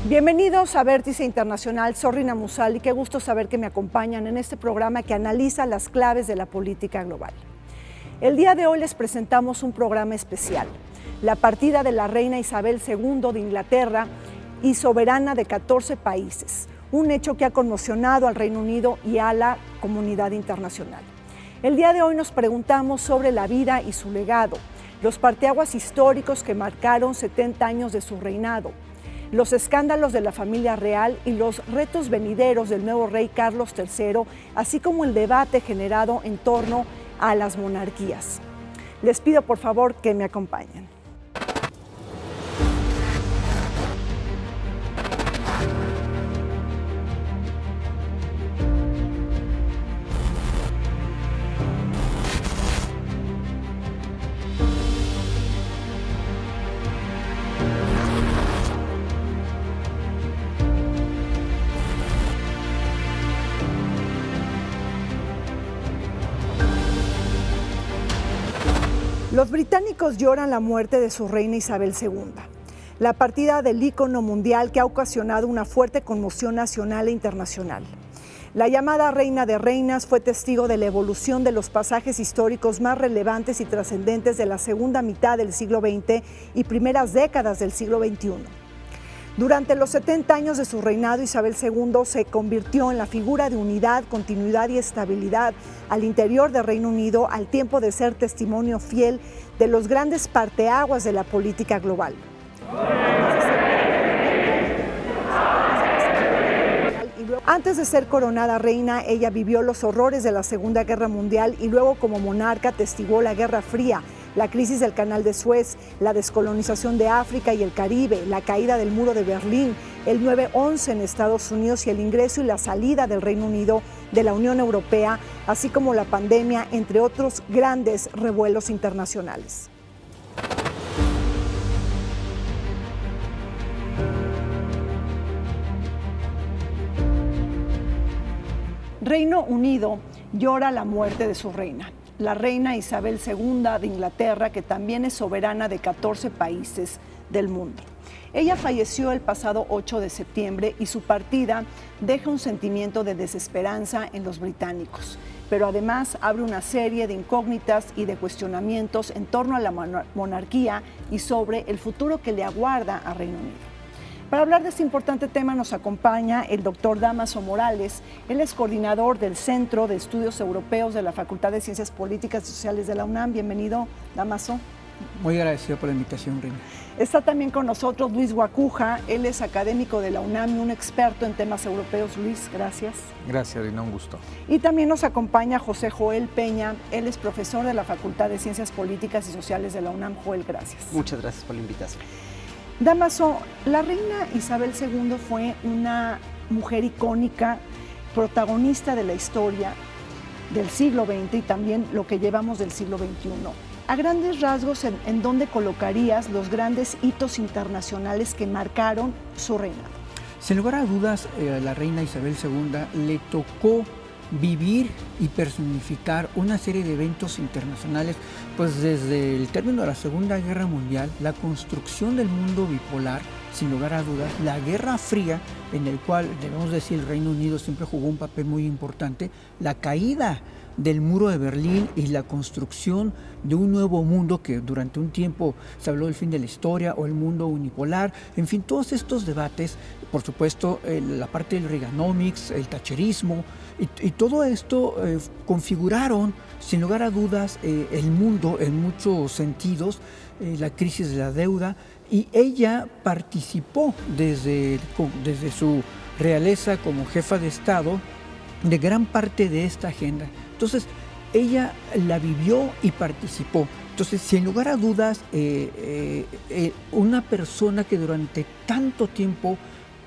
Bienvenidos a Vértice Internacional, soy Rina Musali, qué gusto saber que me acompañan en este programa que analiza las claves de la política global. El día de hoy les presentamos un programa especial, la partida de la reina Isabel II de Inglaterra y soberana de 14 países, un hecho que ha conmocionado al Reino Unido y a la comunidad internacional. El día de hoy nos preguntamos sobre la vida y su legado, los parteaguas históricos que marcaron 70 años de su reinado, los escándalos de la familia real y los retos venideros del nuevo rey Carlos III, así como el debate generado en torno a las monarquías. Les pido por favor que me acompañen. Los británicos lloran la muerte de su reina Isabel II, la partida del ícono mundial que ha ocasionado una fuerte conmoción nacional e internacional. La llamada Reina de Reinas fue testigo de la evolución de los pasajes históricos más relevantes y trascendentes de la segunda mitad del siglo XX y primeras décadas del siglo XXI. Durante los 70 años de su reinado, Isabel II se convirtió en la figura de unidad, continuidad y estabilidad al interior del Reino Unido, al tiempo de ser testimonio fiel de los grandes parteaguas de la política global. Antes de ser coronada reina, ella vivió los horrores de la Segunda Guerra Mundial y luego como monarca testiguó la Guerra Fría, la crisis del Canal de Suez, la descolonización de África y el Caribe, la caída del Muro de Berlín, el 9/11 en Estados Unidos y el ingreso y la salida del Reino Unido de la Unión Europea, así como la pandemia, entre otros grandes revuelos internacionales. Reino Unido llora la muerte de su reina, la reina Isabel II de Inglaterra, que también es soberana de 14 países del mundo. Ella falleció el pasado 8 de septiembre y su partida deja un sentimiento de desesperanza en los británicos, pero además abre una serie de incógnitas y de cuestionamientos en torno a la monarquía y sobre el futuro que le aguarda a Reino Unido. Para hablar de este importante tema nos acompaña el doctor Dámaso Morales. Él es coordinador del Centro de Estudios Europeos de la Facultad de Ciencias Políticas y Sociales de la UNAM. Bienvenido, Dámaso. Muy agradecido por la invitación, Rina. Está también con nosotros Luis Guacuja. Él es académico de la UNAM y un experto en temas europeos. Luis, gracias. Gracias, Rina, un gusto. Y también nos acompaña José Joel Peña. Él es profesor de la Facultad de Ciencias Políticas y Sociales de la UNAM. Joel, gracias. Muchas gracias por la invitación. Dámaso, la reina Isabel II fue una mujer icónica, protagonista de la historia del siglo XX y también lo que llevamos del siglo XXI. A grandes rasgos, ¿en dónde colocarías los grandes hitos internacionales que marcaron su reinado? Sin lugar a dudas, a la reina Isabel II le tocó vivir y personificar una serie de eventos internacionales, pues desde el término de la Segunda Guerra Mundial, la construcción del mundo bipolar, sin lugar a dudas, la Guerra Fría, en el cual debemos decir el Reino Unido siempre jugó un papel muy importante, la caída del Muro de Berlín y la construcción de un nuevo mundo que durante un tiempo se habló del fin de la historia o el mundo unipolar, en fin, todos estos debates, por supuesto, la parte del Reaganomics, el thatcherismo, y todo esto configuraron, sin lugar a dudas, el mundo en muchos sentidos, la crisis de la deuda, y ella participó desde su realeza como jefa de Estado de gran parte de esta agenda. Entonces, ella la vivió y participó. Entonces, sin lugar a dudas, una persona que durante tanto tiempo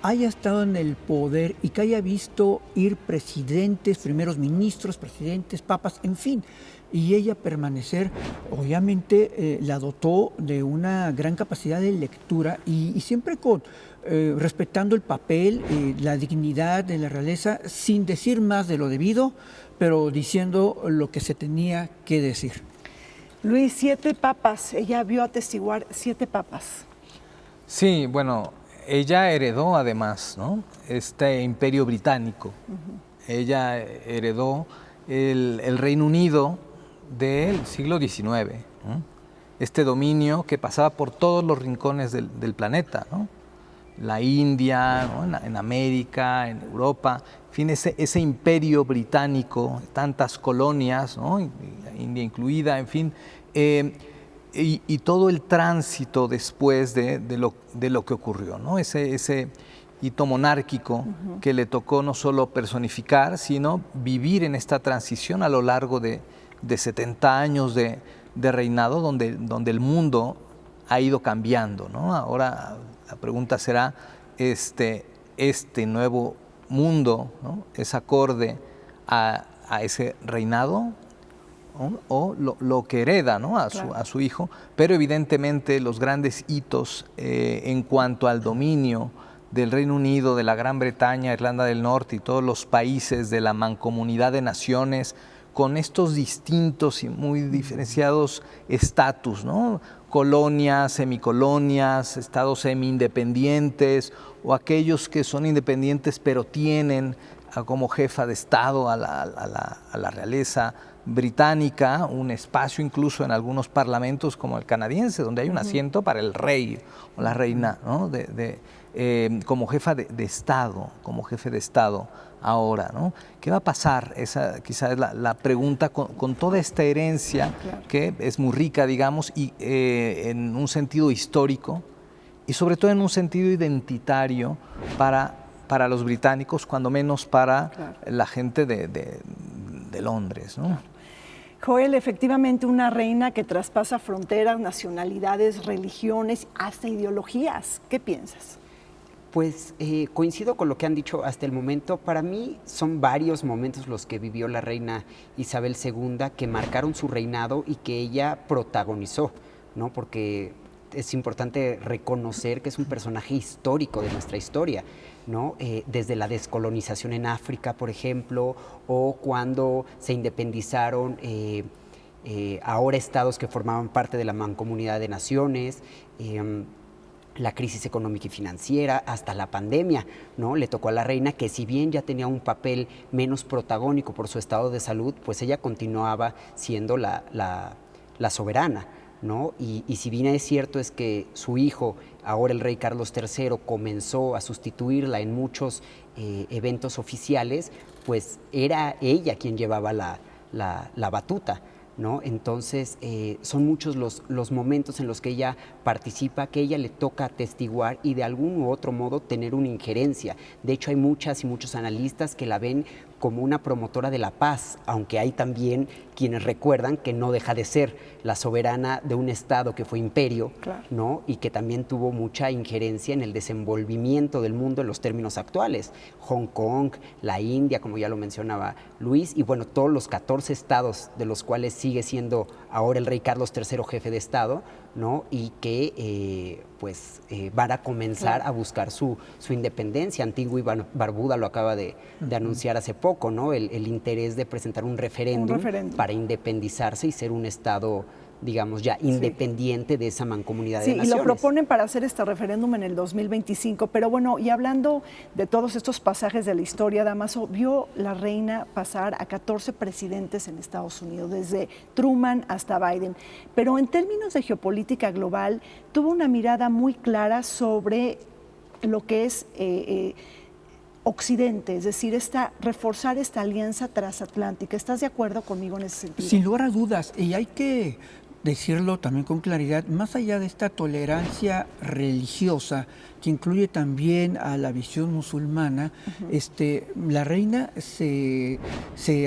haya estado en el poder y que haya visto ir presidentes, primeros ministros, presidentes, papas, en fin, y ella permanecer, obviamente la dotó de una gran capacidad de lectura y siempre respetando el papel, la dignidad de la realeza, sin decir más de lo debido, pero diciendo lo que se tenía que decir. Luis, 7 papas, ella vio atestiguar 7 papas. Sí, bueno, ella heredó además, ¿no?, este imperio británico. Ella heredó el Reino Unido del siglo XIX, ¿no?, este dominio que pasaba por todos los rincones del planeta, ¿no?, la India, ¿no?, en América, en Europa, en fin, ese imperio británico, tantas colonias, ¿no?, India incluida, en fin, y todo el tránsito después de lo que ocurrió, ¿no?, ese hito monárquico que le tocó no solo personificar, sino vivir en esta transición a lo largo de 70 años de reinado, donde el mundo ha ido cambiando, ¿no? Ahora la pregunta será, este nuevo mundo, ¿no?, es acorde a ese reinado, ¿no?, o lo que hereda, ¿no?, a su hijo, pero evidentemente los grandes hitos en cuanto al dominio del Reino Unido, de la Gran Bretaña, Irlanda del Norte y todos los países de la mancomunidad de naciones, con estos distintos y muy diferenciados estatus, ¿no?, colonias, semicolonias, estados semi-independientes, o aquellos que son independientes pero tienen como jefa de Estado a la realeza británica, un espacio incluso en algunos parlamentos como el canadiense, donde hay un asiento para el rey o la reina, ¿no?, como jefa de Estado, como jefe de Estado ahora, ¿no? ¿Qué va a pasar? Esa quizás es la pregunta con toda esta herencia que es muy rica, digamos, y en un sentido histórico y sobre todo en un sentido identitario para los británicos, cuando menos para la gente de Londres, ¿no? Joel, efectivamente una reina que traspasa fronteras, nacionalidades, religiones, hasta ideologías. ¿Qué piensas? Pues coincido con lo que han dicho hasta el momento. Para mí son varios momentos los que vivió la reina Isabel II que marcaron su reinado y que ella protagonizó, ¿no? Porque es importante reconocer que es un personaje histórico de nuestra historia, ¿no? Desde la descolonización en África, por ejemplo, o cuando se independizaron ahora estados que formaban parte de la Mancomunidad de Naciones, la crisis económica y financiera, hasta la pandemia, ¿no? Le tocó a la reina que, si bien ya tenía un papel menos protagónico por su estado de salud, pues ella continuaba siendo la soberana, ¿no? Y si bien es cierto es que su hijo, ahora el rey Carlos III, comenzó a sustituirla en muchos eventos oficiales, pues era ella quien llevaba la batuta, ¿no? Entonces son muchos los momentos en los que ella participa, que a ella le toca atestiguar y de algún u otro modo tener una injerencia. De hecho, hay muchas y muchos analistas que la ven como una promotora de la paz, aunque hay también quienes recuerdan que no deja de ser la soberana de un estado que fue imperio, ¿no? Y que también tuvo mucha injerencia en el desenvolvimiento del mundo en los términos actuales. Hong Kong, la India, como ya lo mencionaba Luis, y bueno, todos los 14 estados de los cuales sigue siendo ahora el rey Carlos III jefe de Estado, ¿no? Y que van a comenzar a buscar su independencia. Antigua y Barbuda lo acaba de anunciar hace poco, ¿no? El interés de presentar un referéndum para independizarse y ser un Estado, digamos, ya independiente de esa mancomunidad de naciones. Sí, y lo proponen para hacer este referéndum en el 2025. Pero bueno, y hablando de todos estos pasajes de la historia, Dámaso, vio la reina pasar a 14 presidentes en Estados Unidos, desde Truman hasta Biden. Pero en términos de geopolítica global, tuvo una mirada muy clara sobre lo que es Occidente, es decir, reforzar esta alianza transatlántica. ¿Estás de acuerdo conmigo en ese sentido? Sin lugar a dudas, y hay que decirlo también con claridad, más allá de esta tolerancia religiosa que incluye también a la visión musulmana, la reina se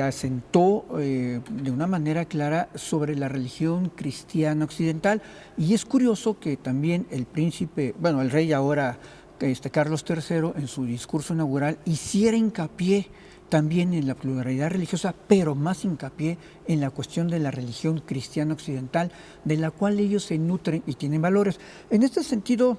asentó de una manera clara sobre la religión cristiana occidental, y es curioso que también el rey ahora, Carlos III, en su discurso inaugural hiciera hincapié también en la pluralidad religiosa, pero más hincapié en la cuestión de la religión cristiana occidental, de la cual ellos se nutren y tienen valores. En este sentido,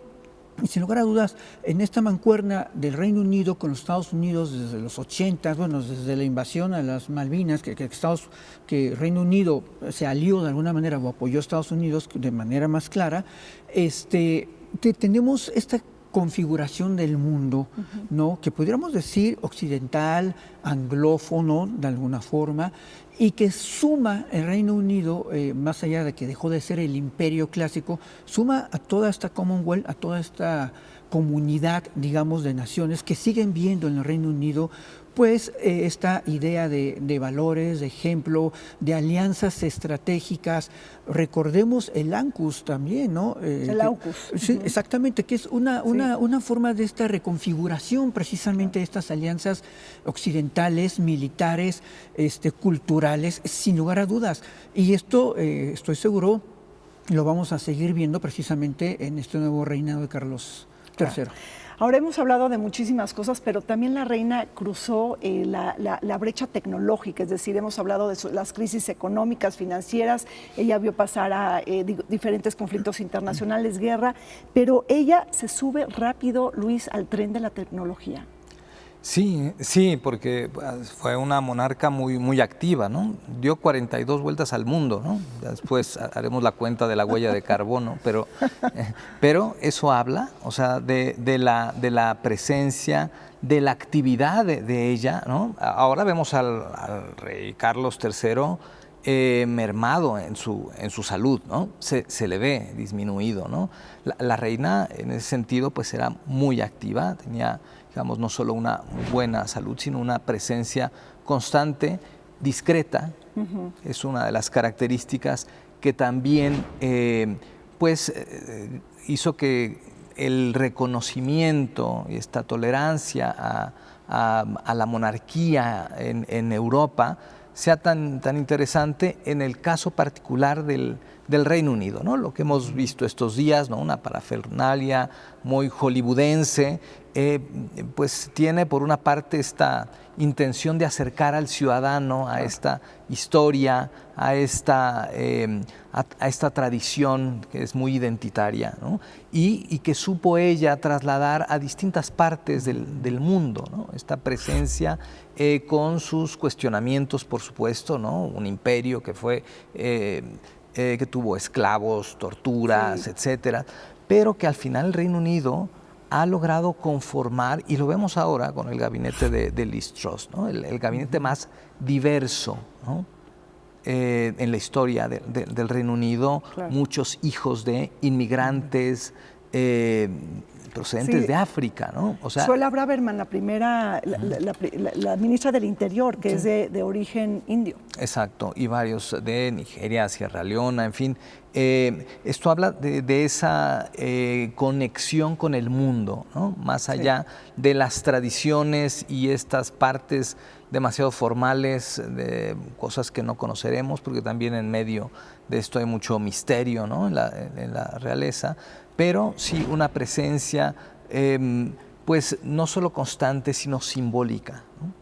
y sin lugar a dudas, en esta mancuerna del Reino Unido con los Estados Unidos desde los 80, desde la invasión a las Malvinas, que Reino Unido se alió de alguna manera o apoyó a Estados Unidos de manera más clara, tenemos esta configuración del mundo, ¿no? Que pudiéramos decir occidental, anglófono de alguna forma, y que suma el Reino Unido, más allá de que dejó de ser el imperio clásico, suma a toda esta Commonwealth, a toda esta comunidad, digamos, de naciones que siguen viendo en el Reino Unido pues esta idea de valores, de ejemplo, de alianzas estratégicas. Recordemos el AUKUS también, ¿no? El AUKUS. Sí, exactamente, que es una forma de esta reconfiguración precisamente de estas alianzas occidentales, militares, culturales, sin lugar a dudas. Y esto, estoy seguro, lo vamos a seguir viendo precisamente en este nuevo reinado de Carlos III. Ahora hemos hablado de muchísimas cosas, pero también la reina cruzó la brecha tecnológica, es decir, hemos hablado de las crisis económicas, financieras, ella vio pasar a diferentes conflictos internacionales, guerra, pero ella se sube rápido, Luis, al tren de la tecnología. Sí, sí, porque fue una monarca muy activa, ¿no? Dio 42 vueltas al mundo, ¿no? Después haremos la cuenta de la huella de carbono, pero eso habla, o sea, de la presencia, de la actividad de ella, ¿no? Ahora vemos al rey Carlos III mermado en su salud, ¿no? Se le ve disminuido, ¿no? La reina, en ese sentido, pues era muy activa, tenía, digamos, no solo una buena salud, sino una presencia constante, discreta. Es una de las características que también hizo que el reconocimiento y esta tolerancia a la monarquía en Europa sea tan interesante en el caso particular del Reino Unido, ¿no? Lo que hemos visto estos días, ¿no? Una parafernalia muy hollywoodense, pues tiene por una parte esta intención de acercar al ciudadano a esta historia, a esta tradición que es muy identitaria, ¿no? Y que supo ella trasladar a distintas partes del mundo, ¿no? Esta presencia con sus cuestionamientos, por supuesto, ¿no? Un imperio que fue que tuvo esclavos, torturas, etcétera, pero que al final el Reino Unido ha logrado conformar, y lo vemos ahora con el gabinete de Liz Truss, ¿no? El gabinete más diverso, ¿no? En la historia del Reino Unido, muchos hijos de inmigrantes procedentes de África, ¿no? O sea, Suela Braverman, la ministra del Interior, que es de origen indio. Exacto, y varios de Nigeria, Sierra Leona, en fin. Esto habla de esa conexión con el mundo, ¿no? Más allá de las tradiciones y estas partes demasiado formales de cosas que no conoceremos, porque también en medio de esto hay mucho misterio, ¿no? en la realeza, pero sí una presencia pues no solo constante, sino simbólica, ¿no?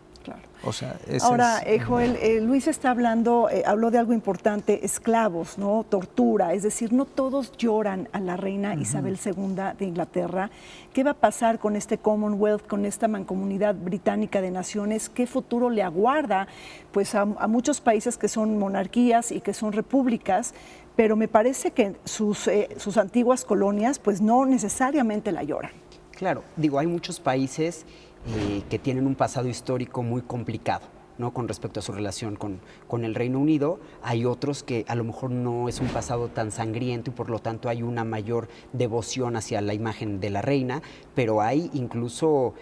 O sea, ahora, Joel, Luis está habló de algo importante, esclavos, ¿no? Tortura, es decir, no todos lloran a la reina Isabel II de Inglaterra. ¿Qué va a pasar con este Commonwealth, con esta mancomunidad británica de naciones? ¿Qué futuro le aguarda pues, a muchos países que son monarquías y que son repúblicas? Pero me parece que sus antiguas colonias pues no necesariamente la lloran. Claro, digo, hay muchos países que tienen un pasado histórico muy complicado, ¿no? Con respecto a su relación con el Reino Unido. Hay otros que a lo mejor no es un pasado tan sangriento y por lo tanto hay una mayor devoción hacia la imagen de la reina, pero hay incluso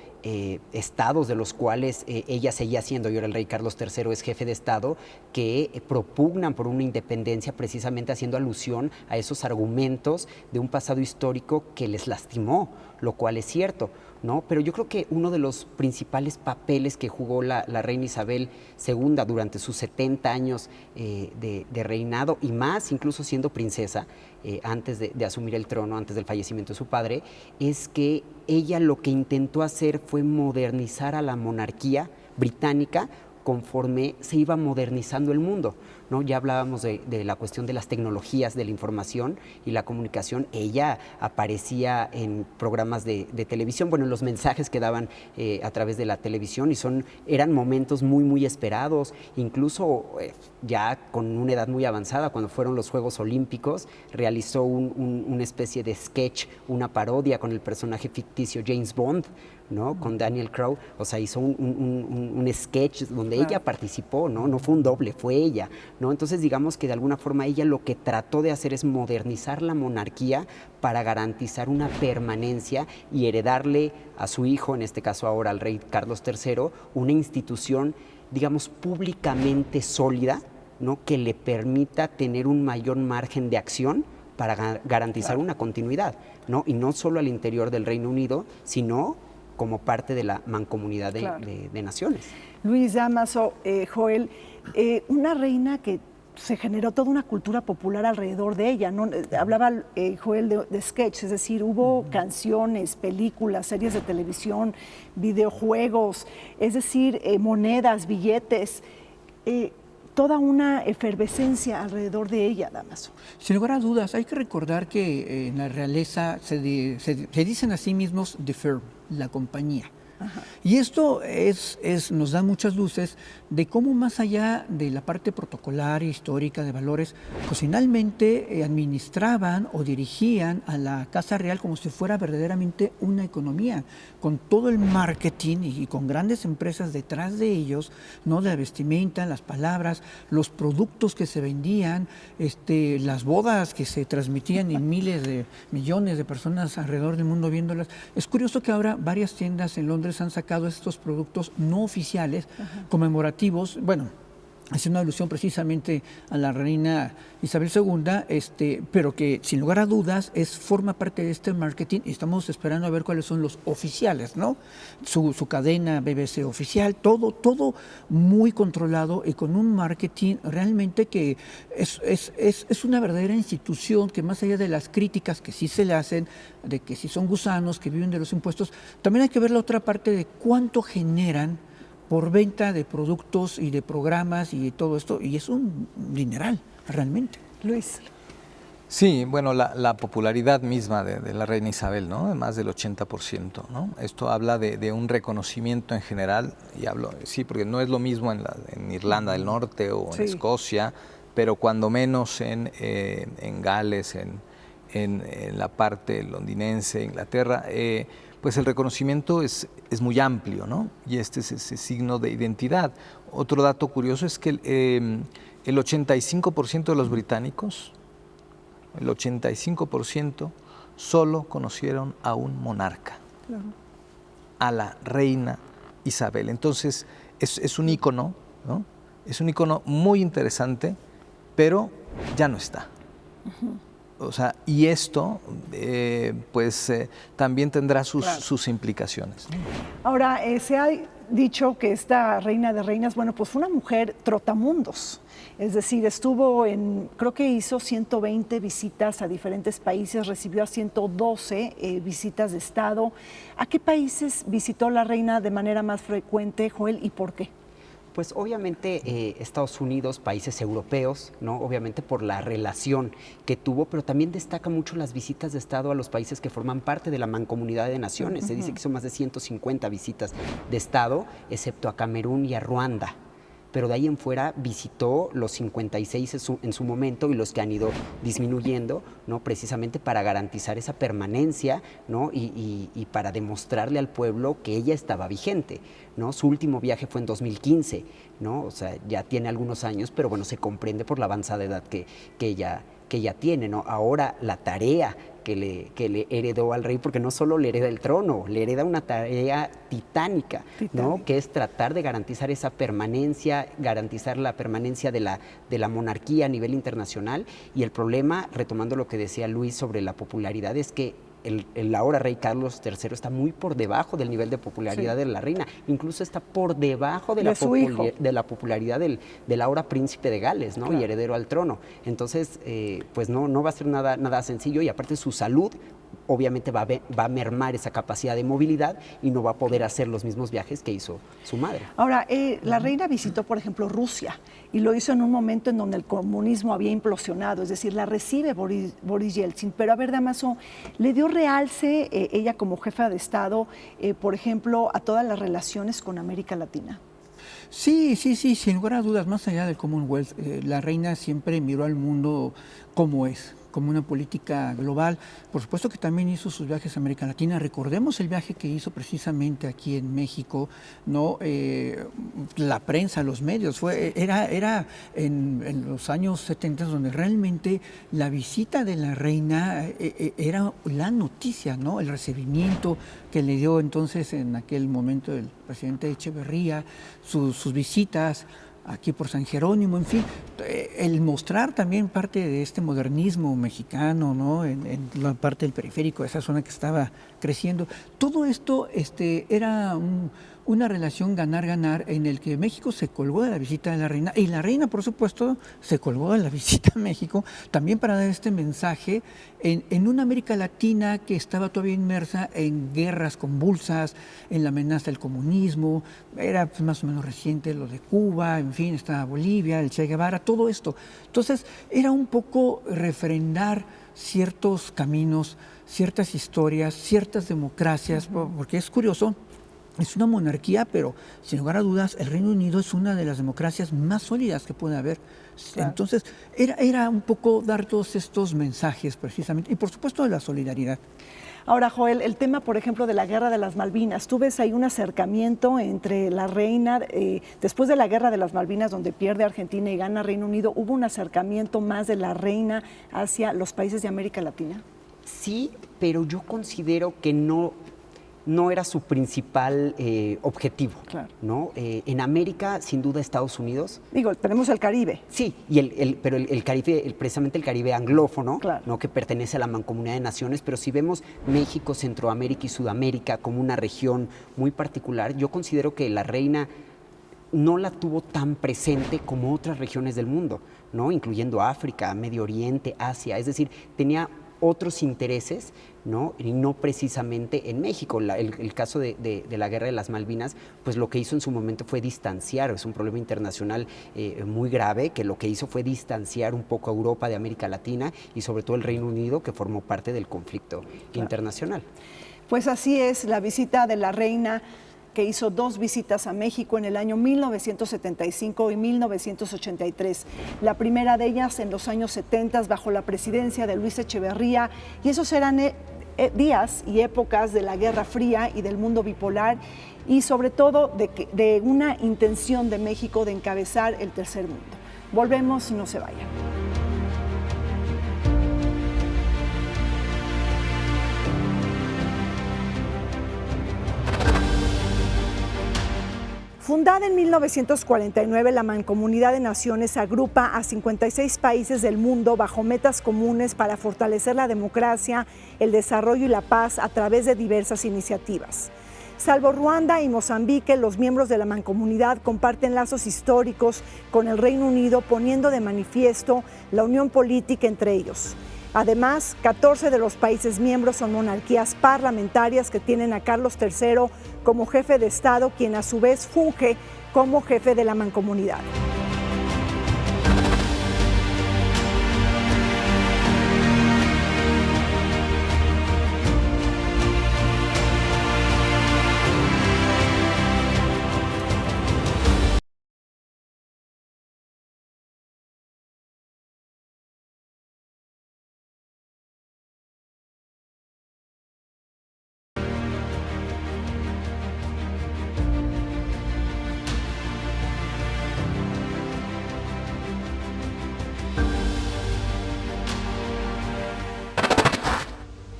estados de los cuales ella seguía siendo, y ahora el rey Carlos III es jefe de estado, que propugnan por una independencia precisamente haciendo alusión a esos argumentos de un pasado histórico que les lastimó, lo cual es cierto, ¿no? Pero yo creo que uno de los principales papeles que jugó la reina Isabel II durante sus 70 años de reinado, y más incluso siendo princesa, antes de asumir el trono, antes del fallecimiento de su padre, es que ella lo que intentó hacer fue modernizar a la monarquía británica conforme se iba modernizando el mundo, ¿no? Ya hablábamos de la cuestión de las tecnologías de la información y la comunicación. Ella aparecía en programas de televisión, bueno, en los mensajes que daban a través de la televisión, y eran momentos muy, muy esperados, incluso ya con una edad muy avanzada, cuando fueron los Juegos Olímpicos, realizó una especie de sketch, una parodia con el personaje ficticio James Bond, ¿no? Con Daniel Craig, o sea, hizo un sketch donde ella participó, ¿no? No fue un doble, fue ella, ¿no? Entonces, digamos que de alguna forma ella lo que trató de hacer es modernizar la monarquía para garantizar una permanencia y heredarle a su hijo, en este caso ahora al rey Carlos III, una institución, digamos, públicamente sólida, ¿no? Que le permita tener un mayor margen de acción para garantizar una continuidad, ¿no? Y no solo al interior del Reino Unido, sino como parte de la mancomunidad de naciones. Luis Dámaso, Joel, una reina que se generó toda una cultura popular alrededor de ella, ¿no? Hablaba Joel de sketch, es decir, hubo canciones, películas, series de televisión, videojuegos, es decir, monedas, billetes, toda una efervescencia alrededor de ella, Dámaso. Sin lugar a dudas, hay que recordar que en la realeza se dicen a sí mismos the firm, la compañía. Ajá. Y esto nos da muchas luces de cómo, más allá de la parte protocolar, histórica, de valores, pues finalmente administraban o dirigían a la Casa Real como si fuera verdaderamente una economía, con todo el marketing y con grandes empresas detrás de ellos, ¿no? De la vestimenta, las palabras, los productos que se vendían, las bodas que se transmitían y miles de millones de personas alrededor del mundo viéndolas. Es curioso que ahora varias tiendas en Londres han sacado estos productos no oficiales, conmemorativos, bueno, hace una alusión precisamente a la reina Isabel II, pero que sin lugar a dudas forma parte de este marketing, y estamos esperando a ver cuáles son los oficiales, ¿no? Su cadena BBC oficial, todo muy controlado y con un marketing realmente que es una verdadera institución que, más allá de las críticas que sí se le hacen, de que si son gusanos que viven de los impuestos, también hay que ver la otra parte de cuánto generan por venta de productos y de programas y de todo esto, y es un dineral, realmente. Luis. Sí, bueno, la popularidad misma de la reina Isabel, ¿no? De más del 80%, ¿no? Esto habla de un reconocimiento en general, y sí, porque no es lo mismo en Irlanda del Norte o en Escocia, pero cuando menos en Gales, en la parte londinense, Inglaterra, pues el reconocimiento es muy amplio, ¿no? Y este es ese signo de identidad. Otro dato curioso es que el 85% de los británicos, el 85% solo conocieron a un monarca, a la reina Isabel. Entonces es un ícono, ¿no? Es un ícono muy interesante, pero ya no está. O sea, y esto, también tendrá sus implicaciones, ¿no? Ahora, se ha dicho que esta reina de reinas, bueno, pues fue una mujer trotamundos. Es decir, creo que hizo 120 visitas a diferentes países, recibió a 112 visitas de Estado. ¿A qué países visitó la reina de manera más frecuente, Joel, y por qué? Pues obviamente Estados Unidos, países europeos, ¿no? Obviamente por la relación que tuvo, pero también destaca mucho las visitas de Estado a los países que forman parte de la Mancomunidad de Naciones. Se dice que son más de 150 visitas de Estado, excepto a Camerún y a Ruanda. Pero de ahí en fuera visitó los 56 en su momento y los que han ido disminuyendo, ¿no? Precisamente para garantizar esa permanencia, ¿no? Y para demostrarle al pueblo que ella estaba vigente, ¿no? Su último viaje fue en 2015, ¿no? O sea, ya tiene algunos años, pero bueno, se comprende por la avanzada edad que ella tiene, ¿no? Ahora la tarea que le heredó al rey, porque no solo le hereda el trono, le hereda una tarea titánica, ¿no? Que es tratar de garantizar esa permanencia, garantizar la permanencia de la monarquía a nivel internacional. Y el problema, retomando lo que decía Luis sobre la popularidad, es que el ahora rey Carlos III está muy por debajo del nivel de popularidad de la reina, incluso está por debajo de la popularidad del ahora príncipe de Gales, ¿no? Claro. Y heredero al trono. Entonces, pues no va a ser nada sencillo, y aparte su salud obviamente va a mermar esa capacidad de movilidad y no va a poder hacer los mismos viajes que hizo su madre. Ahora, la reina visitó, por ejemplo, Rusia y lo hizo en un momento en donde el comunismo había implosionado, es decir, la recibe Boris Yeltsin. Pero a ver, Dámaso, ¿le dio realce ella como jefa de Estado, por ejemplo, a todas las relaciones con América Latina? Sí, sin lugar a dudas, más allá del Commonwealth, la reina siempre miró al mundo como es, como una política global. Por supuesto que también hizo sus viajes a América Latina. Recordemos el viaje que hizo precisamente aquí en México, ¿no? La prensa, los medios, era en los años 70 donde realmente la visita de la reina era la noticia, ¿no? El recibimiento que le dio entonces en aquel momento el presidente Echeverría, sus visitas aquí por San Jerónimo, en fin, el mostrar también parte de este modernismo mexicano, ¿no? En la parte del periférico, esa zona que estaba creciendo. Todo esto era una relación ganar-ganar en el que México se colgó de la visita de la reina y la reina, por supuesto, se colgó de la visita a México también para dar este mensaje en una América Latina que estaba todavía inmersa en guerras convulsas, en la amenaza del comunismo, era pues, más o menos reciente lo de Cuba, en fin, estaba Bolivia, el Che Guevara, todo esto. Entonces, era un poco refrendar ciertos caminos, ciertas historias, ciertas democracias, porque es curioso. Es una monarquía, pero sin lugar a dudas el Reino Unido es una de las democracias más sólidas que puede haber. Claro. Entonces, era un poco dar todos estos mensajes precisamente, y por supuesto de la solidaridad. Ahora, Joel, el tema, por ejemplo, de la Guerra de las Malvinas, ¿tú ves ahí un acercamiento entre la reina, después de la Guerra de las Malvinas, donde pierde Argentina y gana Reino Unido, ¿hubo un acercamiento más de la reina hacia los países de América Latina? Sí, pero yo considero que no era su principal objetivo, claro. ¿No? En América, sin duda, Estados Unidos. Digo, tenemos el Caribe. Sí, pero el Caribe, precisamente el Caribe anglófono, claro. ¿no? Que pertenece a la Mancomunidad de Naciones, pero si vemos México, Centroamérica y Sudamérica como una región muy particular, yo considero que la reina no la tuvo tan presente como otras regiones del mundo, ¿no? Incluyendo África, Medio Oriente, Asia, es decir, tenía otros intereses, ¿no? Y no precisamente en México. El caso de la Guerra de las Malvinas, pues lo que hizo en su momento fue distanciar, es un problema internacional muy grave, que lo que hizo fue distanciar un poco a Europa de América Latina y sobre todo el Reino Unido, que formó parte del conflicto internacional. Pues así es, la visita de la reina, que hizo 2 visitas a México en el año 1975 y 1983. La primera de ellas en los años 70 bajo la presidencia de Luis Echeverría, y esos eran días y épocas de la Guerra Fría y del mundo bipolar, y sobre todo de una intención de México de encabezar el tercer mundo. Volvemos, no se vayan. Fundada en 1949, la Mancomunidad de Naciones agrupa a 56 países del mundo bajo metas comunes para fortalecer la democracia, el desarrollo y la paz a través de diversas iniciativas. Salvo Ruanda y Mozambique, los miembros de la Mancomunidad comparten lazos históricos con el Reino Unido, poniendo de manifiesto la unión política entre ellos. Además, 14 de los países miembros son monarquías parlamentarias que tienen a Carlos III como jefe de Estado, quien a su vez funge como jefe de la Mancomunidad.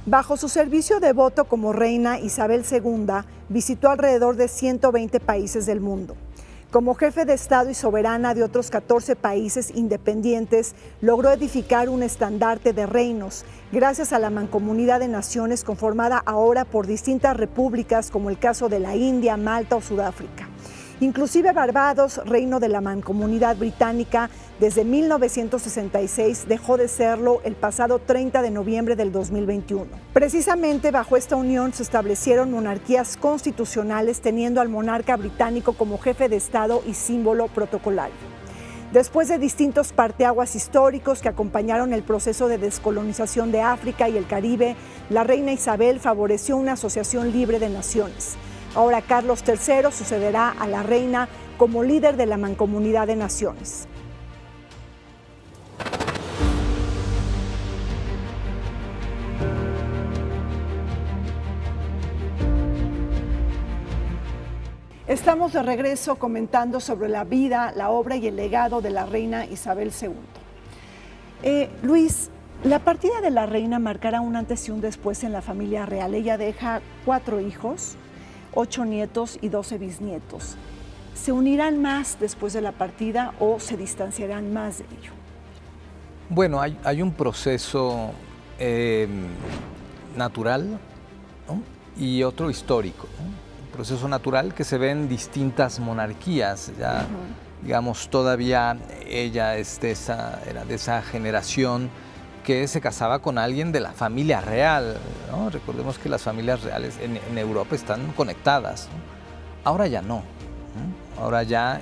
Bajo su servicio de voto como reina, Isabel II visitó alrededor de 120 países del mundo. Como jefe de Estado y soberana de otros 14 países independientes, logró edificar un estandarte de reinos, gracias a la Mancomunidad de Naciones conformada ahora por distintas repúblicas, como el caso de la India, Malta o Sudáfrica. Inclusive Barbados, reino de la Mancomunidad Británica, desde 1966 dejó de serlo el pasado 30 de noviembre del 2021. Precisamente bajo esta unión se establecieron monarquías constitucionales teniendo al monarca británico como jefe de Estado y símbolo protocolario. Después de distintos parteaguas históricos que acompañaron el proceso de descolonización de África y el Caribe, la reina Isabel favoreció una asociación libre de naciones. Ahora Carlos III sucederá a la reina como líder de la Mancomunidad de Naciones. Estamos de regreso comentando sobre la vida, la obra y el legado de la reina Isabel II. Luis, la partida de la reina marcará un antes y un después en la familia real. Ella deja 4 hijos, 8 nietos y 12 bisnietos. ¿Se unirán más después de la partida o se distanciarán más de ello? Bueno, hay un proceso natural, ¿no? Y otro histórico, ¿no? Proceso natural que se ve en distintas monarquías. Ya, digamos, todavía ella era de esa generación que se casaba con alguien de la familia real, ¿no? Recordemos que las familias reales en Europa están conectadas, ¿no? Ahora ya no, ¿no? Ahora ya,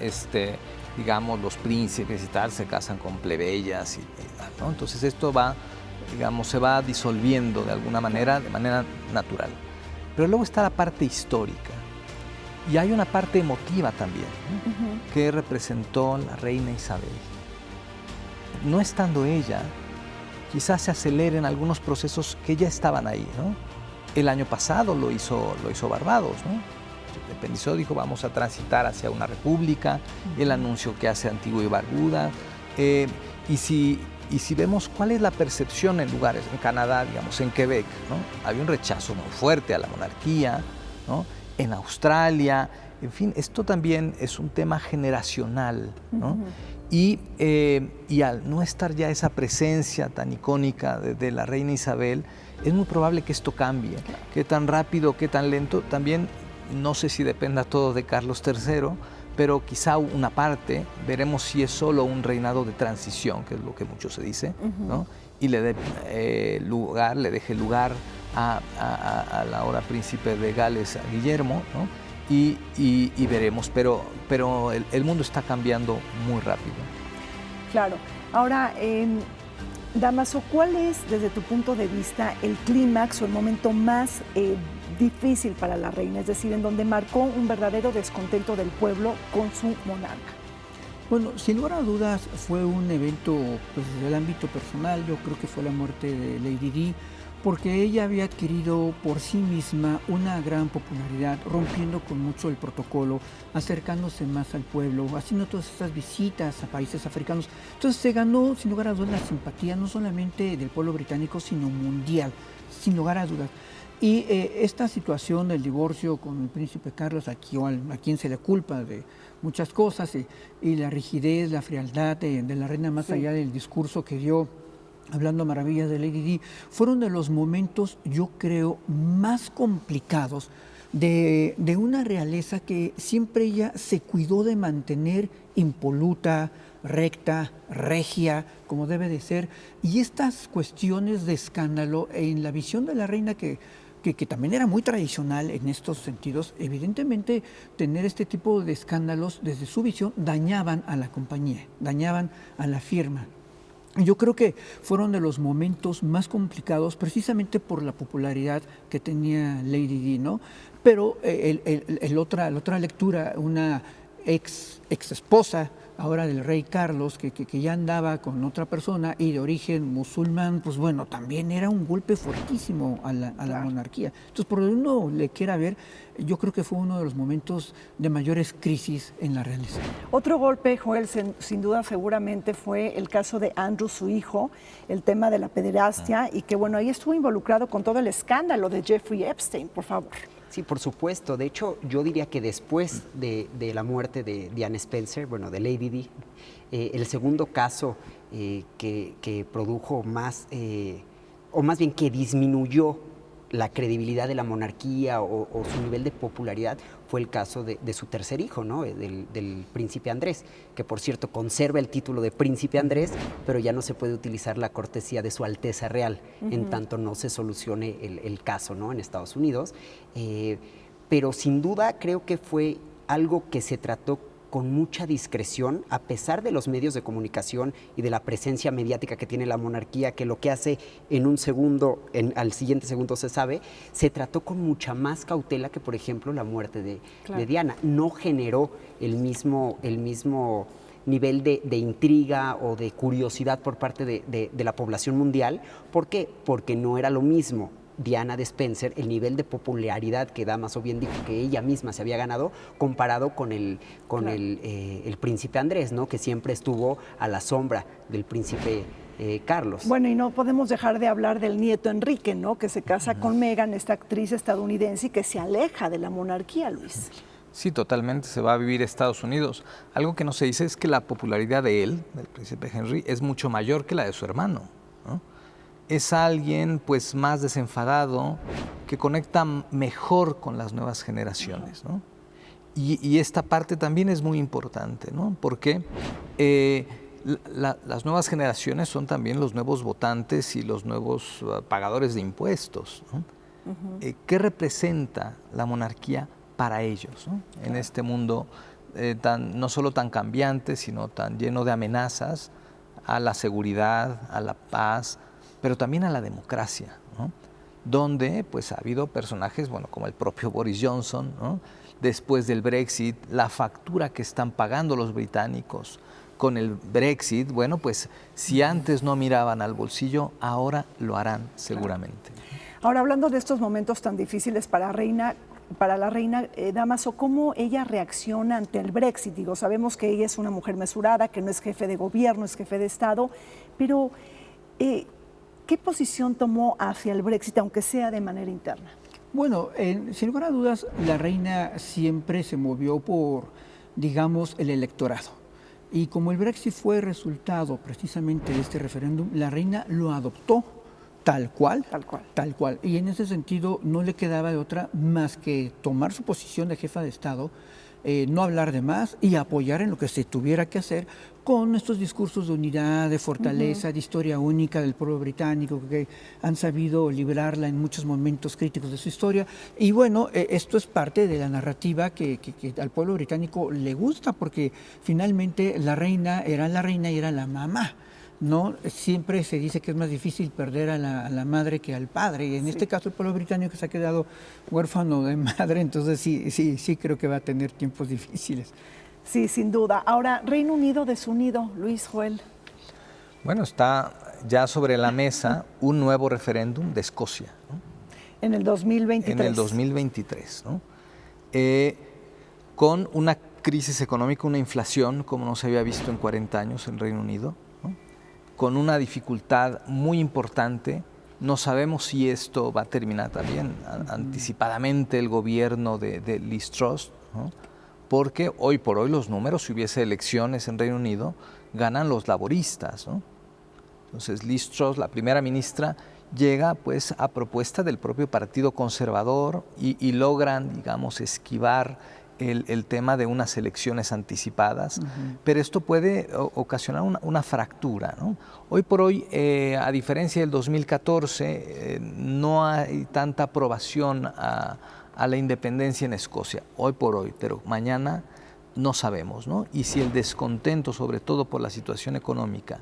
digamos, los príncipes y tal se casan con plebeyas y tal, ¿no? Entonces esto va, digamos, se va disolviendo de alguna manera, de manera natural. Pero luego está la parte histórica. Y hay una parte emotiva también, ¿no? Que representó la reina Isabel. No estando ella, quizás se aceleren algunos procesos que ya estaban ahí, ¿no? El año pasado lo hizo Barbados, ¿no? Se independizó, dijo vamos a transitar hacia una república, el anuncio que hace Antigua y Barbuda. Y si vemos cuál es la percepción en lugares, en Canadá, digamos, en Quebec, ¿no? Había un rechazo muy fuerte a la monarquía, ¿no? En Australia, en fin, esto también es un tema generacional, ¿no? Y al no estar ya esa presencia tan icónica de la reina Isabel, es muy probable que esto cambie. Claro. Qué tan rápido, qué tan lento, también no sé si dependa todo de Carlos III, pero quizá una parte, veremos si es solo un reinado de transición, que es lo que mucho se dice, ¿no? Y le deje lugar al ahora príncipe de Gales, a Guillermo, ¿no? Y veremos, pero el mundo está cambiando muy rápido. Claro. Ahora, Dámaso, ¿cuál es, desde tu punto de vista, el clímax o el momento más difícil para la reina? Es decir, en donde marcó un verdadero descontento del pueblo con su monarca. Bueno, sin lugar a dudas fue un evento pues, del ámbito personal. Yo creo que fue la muerte de Lady Di, porque ella había adquirido por sí misma una gran popularidad, rompiendo con mucho el protocolo, acercándose más al pueblo, haciendo todas estas visitas a países africanos. Entonces se ganó, sin lugar a dudas, la simpatía no solamente del pueblo británico, sino mundial, sin lugar a dudas. Y esta situación del divorcio con el príncipe Carlos, a quien se le culpa de muchas cosas, y la rigidez, la frialdad de la reina, más allá del discurso que dio, hablando maravillas de Lady Di, fueron de los momentos, yo creo, más complicados de una realeza que siempre ella se cuidó de mantener impoluta, recta, regia, como debe de ser. Y estas cuestiones de escándalo, en la visión de la reina que también era muy tradicional en estos sentidos, evidentemente tener este tipo de escándalos desde su visión dañaban a la compañía, dañaban a la firma. Yo creo que fueron de los momentos más complicados precisamente por la popularidad que tenía Lady Di, ¿no? Pero la otra lectura, una ex esposa ahora del rey Carlos, que ya andaba con otra persona y de origen musulmán, pues bueno, también era un golpe fuertísimo a la monarquía. Entonces, por donde uno le quiera ver, yo creo que fue uno de los momentos de mayores crisis en la realeza. Otro golpe, Joel, sin duda seguramente fue el caso de Andrew, su hijo, el tema de la pederastia, y que bueno, ahí estuvo involucrado con todo el escándalo de Jeffrey Epstein, por favor. Sí, por supuesto. De hecho, yo diría que después de la muerte de Diane Spencer, bueno, de Lady Di, el segundo caso que produjo más, o más bien que disminuyó la credibilidad de la monarquía o su nivel de popularidad fue el caso de su tercer hijo, ¿no? Del príncipe Andrés, que por cierto conserva el título de príncipe Andrés, pero ya no se puede utilizar la cortesía de su Alteza Real, en tanto no se solucione el caso, ¿no? En Estados Unidos. Pero sin duda creo que fue algo que se trató con mucha discreción, a pesar de los medios de comunicación y de la presencia mediática que tiene la monarquía, que lo que hace en un segundo, al siguiente segundo se sabe, se trató con mucha más cautela que, por ejemplo, la muerte de Diana. No generó el mismo nivel de intriga o de curiosidad por parte de la población mundial. ¿Por qué? Porque no era lo mismo Diana de Spencer, el nivel de popularidad que Damaso bien dijo que ella misma se había ganado, comparado con el príncipe Andrés, ¿no? Que siempre estuvo a la sombra del príncipe Carlos. Bueno, y no podemos dejar de hablar del nieto Enrique, ¿no? Que se casa con Meghan, esta actriz estadounidense, y que se aleja de la monarquía, Luis. Sí, totalmente, se va a vivir a Estados Unidos. Algo que no se dice es que la popularidad de él, del príncipe Henry, es mucho mayor que la de su hermano, ¿no? Es alguien pues más desenfadado, que conecta mejor con las nuevas generaciones, ¿no? Y esta parte también es muy importante, ¿no? Porque las nuevas generaciones son también los nuevos votantes y los nuevos pagadores de impuestos, ¿no? ¿Qué representa la monarquía para ellos, ¿no? En este mundo no solo tan cambiante, sino tan lleno de amenazas a la seguridad, a la paz, pero también a la democracia, ¿no? Donde pues ha habido personajes, bueno, como el propio Boris Johnson, ¿no? Después del Brexit, la factura que están pagando los británicos con el Brexit, bueno, pues si antes no miraban al bolsillo, ahora lo harán seguramente. Ahora, hablando de estos momentos tan difíciles para la reina Damaso, ¿cómo ella reacciona ante el Brexit? Digo, sabemos que ella es una mujer mesurada, que no es jefe de gobierno, es jefe de Estado, pero ¿qué posición tomó hacia el Brexit, aunque sea de manera interna? Bueno, sin lugar a dudas, la reina siempre se movió por, digamos, el electorado. Y como el Brexit fue resultado precisamente de este referéndum, la reina lo adoptó tal cual. Tal cual. Y en ese sentido no le quedaba de otra más que tomar su posición de jefa de Estado, no hablar de más y apoyar en lo que se tuviera que hacer con estos discursos de unidad, de fortaleza, de historia única del pueblo británico, que han sabido librarla en muchos momentos críticos de su historia. Y bueno, esto es parte de la narrativa que al pueblo británico le gusta, porque finalmente la reina era y era la mamá, ¿no? Siempre se dice que es más difícil perder a la madre que al padre, y en este caso el pueblo británico se ha quedado huérfano de madre, entonces sí creo que va a tener tiempos difíciles. Sí, sin duda. Ahora, Reino Unido desunido, Luis, Joel. Bueno, está ya sobre la mesa un nuevo referéndum de Escocia, ¿no? En el 2023. En el 2023, ¿no? Con una crisis económica, una inflación como no se había visto en 40 años en Reino Unido, ¿no? Con una dificultad muy importante. No sabemos si esto va a terminar también anticipadamente el gobierno de Liz Truss, ¿no? Porque hoy por hoy los números, si hubiese elecciones en Reino Unido, ganan los laboristas, ¿no? Entonces Liz Truss, la primera ministra, llega pues a propuesta del propio Partido Conservador y logran, digamos, esquivar el tema de unas elecciones anticipadas, pero esto puede ocasionar una fractura, ¿no? Hoy por hoy, a diferencia del 2014, no hay tanta aprobación a la independencia en Escocia, hoy por hoy, pero mañana no sabemos, ¿no? Y si el descontento, sobre todo por la situación económica,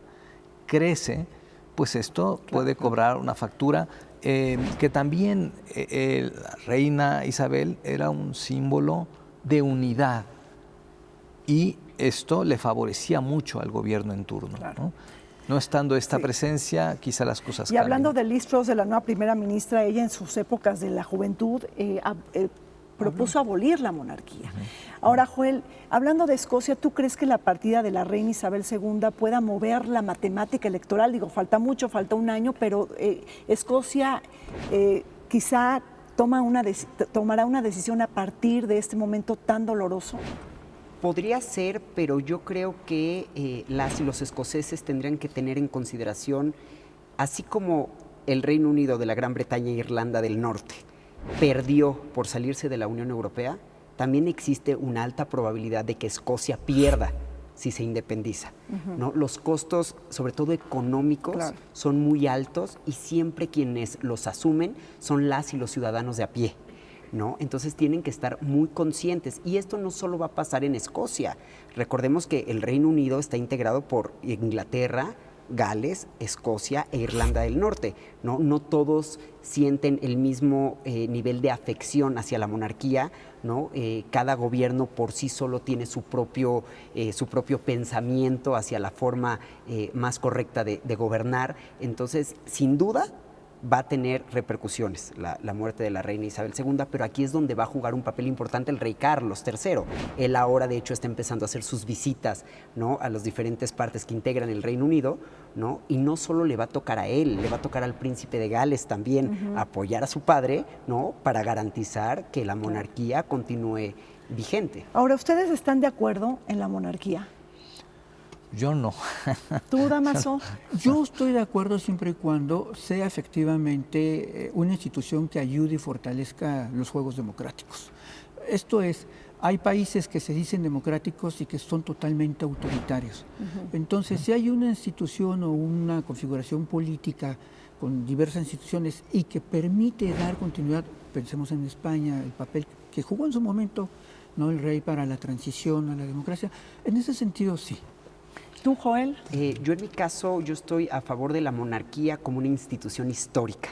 crece, pues esto puede cobrar una factura que también la reina Isabel era un símbolo de unidad y esto le favorecía mucho al gobierno en turno, ¿no? No estando esta presencia, quizá las cosas cambien. Y hablando de Liz Truss, de la nueva primera ministra, ella en sus épocas de la juventud propuso abolir la monarquía. Ahora, Joel, hablando de Escocia, ¿tú crees que la partida de la reina Isabel II pueda mover la matemática electoral? Digo, falta mucho, falta un año, pero Escocia quizá tomará una decisión a partir de este momento tan doloroso. Podría ser, pero yo creo que las y los escoceses tendrían que tener en consideración, así como el Reino Unido de la Gran Bretaña e Irlanda del Norte perdió por salirse de la Unión Europea, también existe una alta probabilidad de que Escocia pierda si se independiza. ¿No? Los costos, sobre todo económicos, Claro. son muy altos y siempre quienes los asumen son las y los ciudadanos de a pie, ¿no? Entonces tienen que estar muy conscientes. Y esto no solo va a pasar en Escocia. Recordemos que el Reino Unido está integrado por Inglaterra, Gales, Escocia e Irlanda del Norte, ¿no? No todos sienten el mismo nivel de afección hacia la monarquía, ¿no? Cada gobierno por sí solo tiene su propio pensamiento hacia la forma más correcta de gobernar. Entonces, sin duda, va a tener repercusiones la muerte de la reina Isabel II, pero aquí es donde va a jugar un papel importante el rey Carlos III. Él ahora, de hecho, está empezando a hacer sus visitas, ¿no? A las diferentes partes que integran el Reino Unido, ¿no? Y no solo le va a tocar a él, le va a tocar al príncipe de Gales también apoyar a su padre, ¿no? Para garantizar que la monarquía continúe vigente. Ahora, ¿ustedes están de acuerdo en la monarquía? Yo no. ¿Tú, Dámaso? Yo estoy de acuerdo siempre y cuando sea efectivamente una institución que ayude y fortalezca los juegos democráticos. Esto es, hay países que se dicen democráticos y que son totalmente autoritarios. Entonces, si hay una institución o una configuración política con diversas instituciones y que permite dar continuidad, pensemos en España, el papel que jugó en su momento, ¿no?, el rey para la transición a la democracia, en ese sentido sí. ¿Tú, Joel? Yo en mi caso, yo estoy a favor de la monarquía como una institución histórica,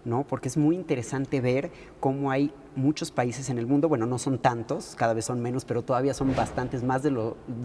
¿no? Porque es muy interesante ver cómo hay muchos países en el mundo, bueno, no son tantos, cada vez son menos, pero todavía son bastantes más de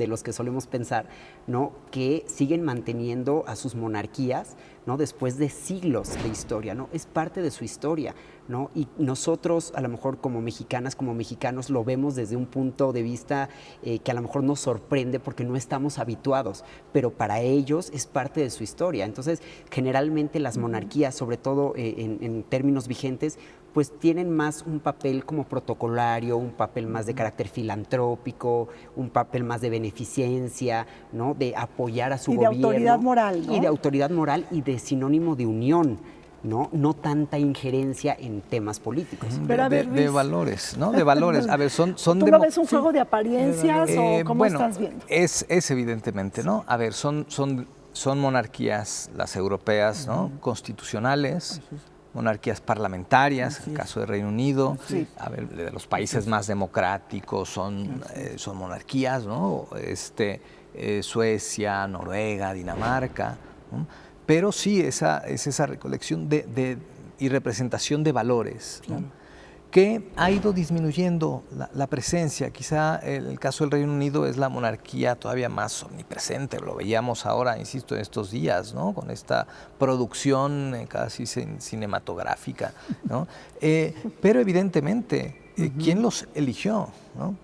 los que solemos pensar, ¿no? Que siguen manteniendo a sus monarquías, ¿no? Después de siglos de historia, ¿no? Es parte de su historia, ¿no? Y nosotros, a lo mejor como mexicanas, como mexicanos, lo vemos desde un punto de vista que a lo mejor nos sorprende porque no estamos habituados, pero para ellos es parte de su historia. Entonces, generalmente las monarquías, sobre todo en términos vigentes, pues tienen más un papel como protocolario, un papel más de carácter filantrópico, un papel más de beneficencia, ¿no? De apoyar a su gobierno. Y de autoridad moral, ¿no? Y de autoridad moral y de sinónimo de unión, ¿no? No tanta injerencia en temas políticos. Pero a ver, de Luis. valores, ¿no? De valores. A ver, son ¿Tú lo ves un juego de apariencias o cómo bueno, estás viendo? Es evidentemente, ¿no? A ver, son monarquías, las europeas, ¿no? Constitucionales, monarquías parlamentarias, en el caso del Reino Unido, a ver, de los países más democráticos son monarquías, ¿no? Suecia, Noruega, Dinamarca, ¿no? Pero sí es esa recolección y representación de valores, ¿no? Que ha ido disminuyendo la presencia. Quizá el caso del Reino Unido es la monarquía todavía más omnipresente, lo veíamos ahora, insisto, en estos días, ¿no? Con esta producción casi cinematográfica, ¿no? Pero evidentemente, ¿quién los eligió, ¿no?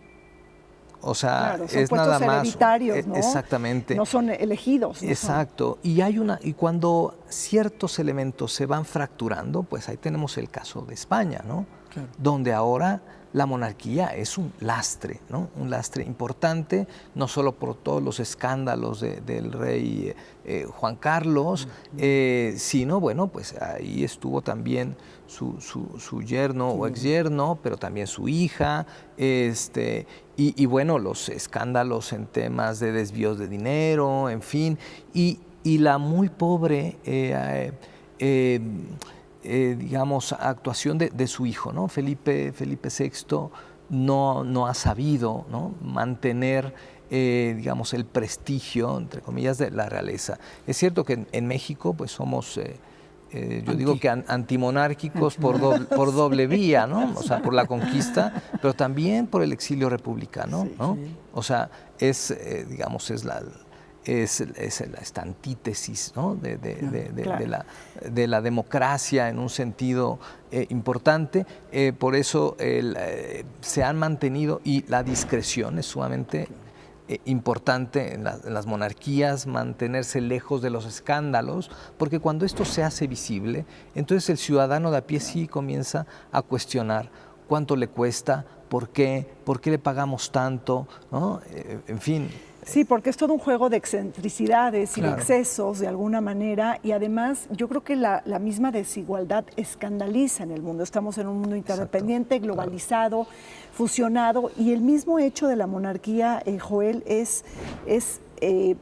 O sea, claro, son es puestos nada más hereditarios, ¿no? Exactamente. No son elegidos. ¿no? Exacto. Y cuando ciertos elementos se van fracturando, pues ahí tenemos el caso de España, ¿no? Claro. Donde ahora la monarquía es un lastre, ¿no? Un lastre importante, no solo por todos los escándalos del rey Juan Carlos, sino, bueno, pues ahí estuvo también su yerno o exyerno, pero también su hija, y bueno, los escándalos en temas de desvíos de dinero, en fin, y la muy pobre digamos, actuación de su hijo, ¿no? Felipe VI no ha sabido, ¿no?, mantener, digamos, el prestigio, entre comillas, de la realeza. Es cierto que en México, pues somos, yo digo que antimonárquicos por doble vía, ¿no? O sea, por la conquista, pero también por el exilio republicano, ¿no? O sea, digamos, es esta antítesis, ¿no?, de la democracia en un sentido importante. Por eso se han mantenido, y la discreción es sumamente importante en las monarquías, mantenerse lejos de los escándalos, porque cuando esto se hace visible, entonces el ciudadano de a pie sí comienza a cuestionar cuánto le cuesta, por qué le pagamos tanto, ¿no? En fin. Sí, porque es todo un juego de excentricidades y Claro. de excesos de alguna manera, y además yo creo que la misma desigualdad escandaliza en el mundo. Estamos en un mundo interdependiente, globalizado, fusionado, y el mismo hecho de la monarquía, Joel, es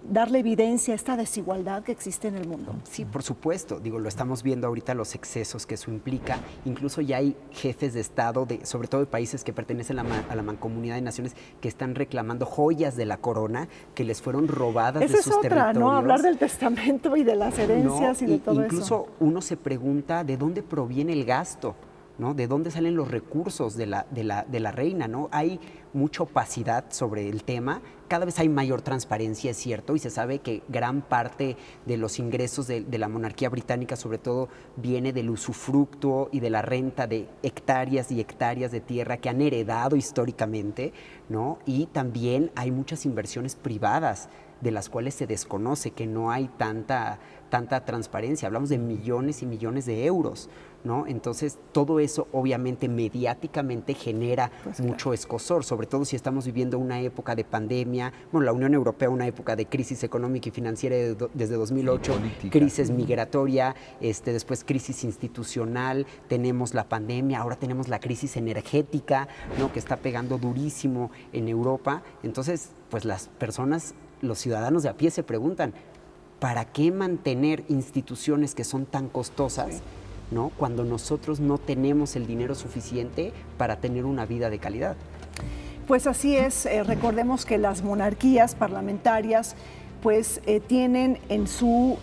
darle evidencia a esta desigualdad que existe en el mundo. Sí, por supuesto. Digo, lo estamos viendo ahorita, los excesos que eso implica. Incluso ya hay jefes de Estado, sobre todo de países que pertenecen a la Mancomunidad de Naciones, que están reclamando joyas de la corona que les fueron robadas Esa de es sus otra, territorios. ¿no? Hablar del testamento y de las herencias y de todo incluso eso. uno se pregunta de dónde proviene el gasto, ¿no? ¿De dónde salen los recursos de la reina, ¿no? Hay mucha opacidad sobre el tema, cada vez hay mayor transparencia, es cierto, y se sabe que gran parte de los ingresos de la monarquía británica, sobre todo, viene del usufructo y de la renta de hectáreas y hectáreas de tierra que han heredado históricamente, ¿no? Y también hay muchas inversiones privadas de las cuales se desconoce, que no hay tanta transparencia. Hablamos de millones y millones de euros, ¿no? Entonces, todo eso obviamente mediáticamente genera mucho escozor, sobre todo si estamos viviendo una época de pandemia, bueno, la Unión Europea una época de crisis económica y financiera desde 2008, crisis migratoria, después crisis institucional, tenemos la pandemia, ahora tenemos la crisis energética, ¿no? Que está pegando durísimo en Europa. Entonces, pues las personas, los ciudadanos de a pie se preguntan, ¿para qué mantener instituciones que son tan costosas, ¿no? Cuando nosotros no tenemos el dinero suficiente para tener una vida de calidad? Pues así es, recordemos que las monarquías parlamentarias pues tienen en su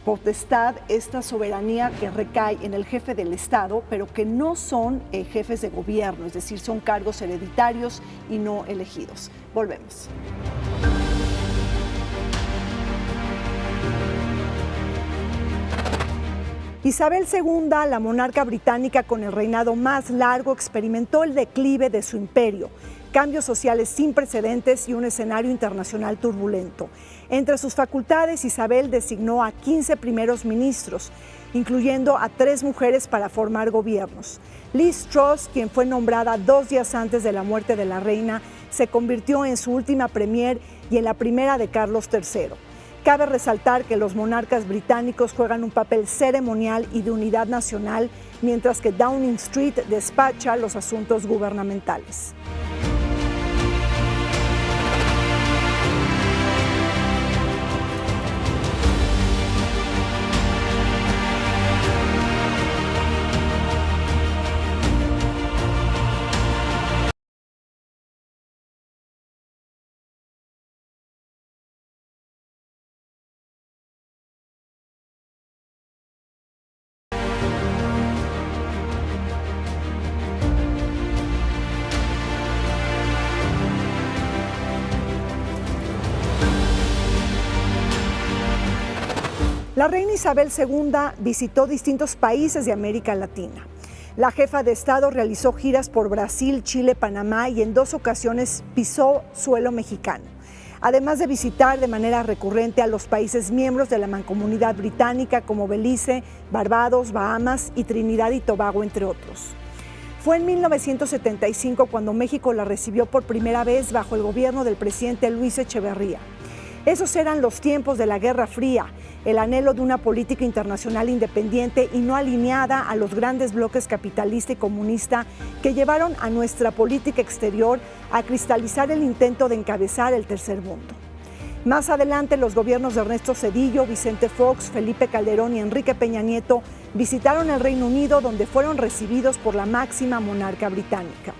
potestad esta soberanía que recae en el jefe del Estado, pero que no son jefes de gobierno, es decir, son cargos hereditarios y no elegidos. Volvemos. Isabel II, la monarca británica con el reinado más largo, experimentó el declive de su imperio, cambios sociales sin precedentes y un escenario internacional turbulento. Entre sus facultades, Isabel designó a 15 primeros ministros, incluyendo a 3 mujeres para formar gobiernos. Liz Truss, quien fue nombrada 2 días antes de la muerte de la reina, se convirtió en su última premier y en la primera de Carlos III. Cabe resaltar que los monarcas británicos juegan un papel ceremonial y de unidad nacional, mientras que Downing Street despacha los asuntos gubernamentales. La reina Isabel II visitó distintos países de América Latina. La jefa de Estado realizó giras por Brasil, Chile, Panamá y en 2 ocasiones pisó suelo mexicano, además de visitar de manera recurrente a los países miembros de la Mancomunidad Británica como Belice, Barbados, Bahamas y Trinidad y Tobago, entre otros. Fue en 1975 cuando México la recibió por primera vez bajo el gobierno del presidente Luis Echeverría. Esos eran los tiempos de la Guerra Fría, el anhelo de una política internacional independiente y no alineada a los grandes bloques capitalista y comunista que llevaron a nuestra política exterior a cristalizar el intento de encabezar el tercer mundo. Más adelante, los gobiernos de Ernesto Zedillo, Vicente Fox, Felipe Calderón y Enrique Peña Nieto visitaron el Reino Unido, donde fueron recibidos por la máxima monarca británica.